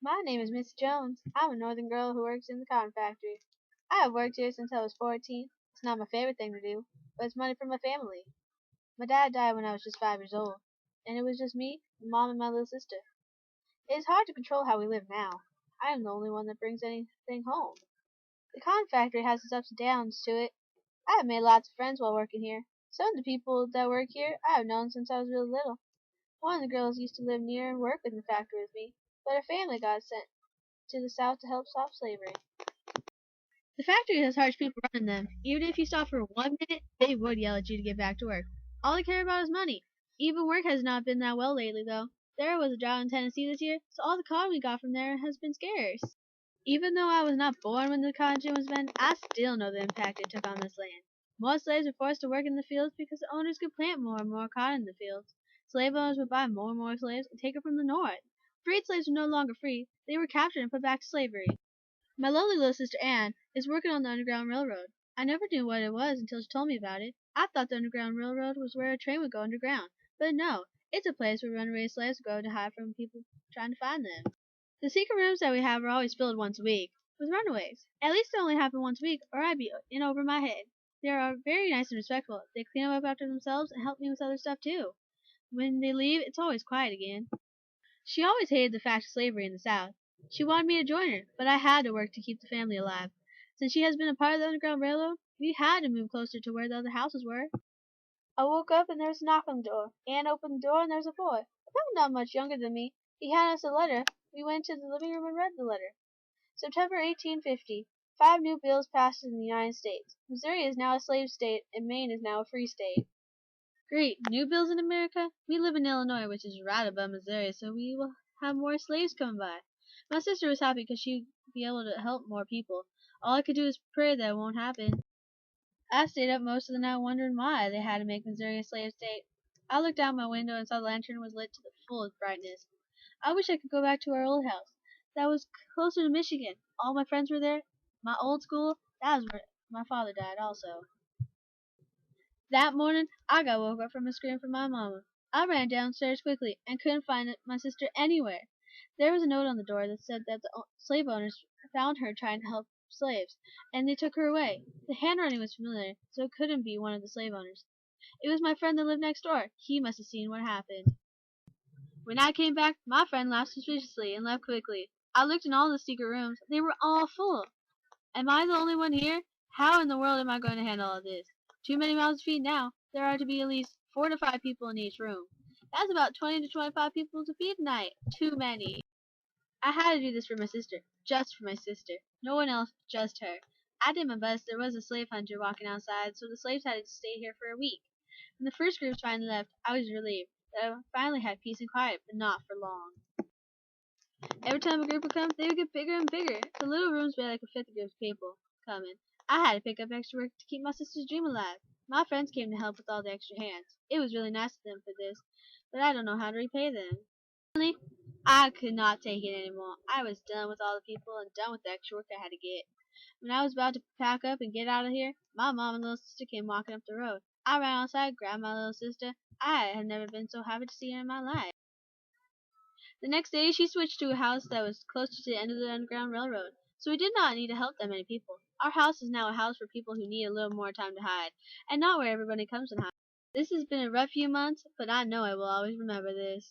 My name is Miss Jones. I'm a northern girl who works in the cotton factory. I have worked here since I was 14. It's not my favorite thing to do, but it's money for my family. My dad died when I was just 5 years old, and it was just me, mom, and my little sister. It is hard to control how we live now. I am the only one that brings anything home. The cotton factory has its ups and downs to it. I have made lots of friends while working here. Some of the people that work here I have known since I was really little. One of the girls used to live near and work in the factory with me, but her family got sent to the South to help stop slavery. The factory has harsh people running them. Even if you stop for 1 minute, they would yell at you to get back to work. All they care about is money. Even work has not been that well lately, though. There was a drought in Tennessee this year, so all the cotton we got from there has been scarce. Even though I was not born when the cotton gin was invented, I still know the impact it took on this land. More slaves were forced to work in the fields because the owners could plant more and more cotton in the fields. Slave owners would buy more and more slaves and take it from the north. Freed slaves were no longer free. They were captured and put back to slavery. My lovely little sister Anne is working on the Underground Railroad. I never knew what it was until she told me about it. I thought the Underground Railroad was where a train would go underground, but no, it's a place where runaway slaves go to hide from people trying to find them. The secret rooms that we have are always filled once a week with runaways. At least it only happened once a week, or I'd be in over my head. They are very nice and respectful. They clean up after themselves and help me with other stuff too. When they leave, it's always quiet again. She always hated the fact of slavery in the South. She wanted me to join her, but I had to work to keep the family alive. Since she has been a part of the Underground Railroad, we had to move closer to where the other houses were. I woke up and there was a knock on the door. Anne opened the door and there was a boy, about not much younger than me. He handed us a letter. We went to the living room and read the letter. September 1850. 5 new bills passed in the United States. Missouri is now a slave state and Maine is now a free state. Great, new bills in America? We live in Illinois, which is right above Missouri, so we will have more slaves coming by. My sister was happy because she'd be able to help more people. All I could do is pray that it won't happen. I stayed up most of the night wondering why they had to make Missouri a slave state. I looked out my window and saw the lantern was lit to the fullest brightness. I wish I could go back to our old house. That was closer to Michigan. All my friends were there. My old school, that was where my father died also. That morning, I got woke up from a scream from my mama. I ran downstairs quickly and couldn't find my sister anywhere. There was a note on the door that said that the slave owners found her trying to help slaves, and they took her away. The handwriting was familiar, so it couldn't be one of the slave owners. It was my friend that lived next door. He must have seen what happened. When I came back, my friend laughed suspiciously and left quickly. I looked in all the secret rooms. They were all full. Am I the only one here? How in the world am I going to handle all this? Too many mouths to feed now. There are to be at least 4 to 5 people in each room. That's about 20 to 25 people to feed tonight. Too many. I had to do this for my sister. Just for my sister. No one else, just her. I did my best. There was a slave hunter walking outside, so the slaves had to stay here for a week. When the first group finally left, I was relieved that I finally had peace and quiet, but not for long. Every time a group would come, they would get bigger and bigger. The little rooms were like a fifth group of people coming. I had to pick up extra work to keep my sister's dream alive. My friends came to help with all the extra hands. It was really nice of them for this, but I don't know how to repay them. Finally, I could not take it anymore. I was done with all the people and done with the extra work I had to get. When I was about to pack up and get out of here, my mom and little sister came walking up the road. I ran outside, grabbed my little sister. I had never been so happy to see her in my life. The next day, she switched to a house that was closer to the end of the Underground Railroad, so we did not need to help that many people. Our house is now a house for people who need a little more time to hide, and not where everybody comes and hides. This has been a rough few months, but I know I will always remember this.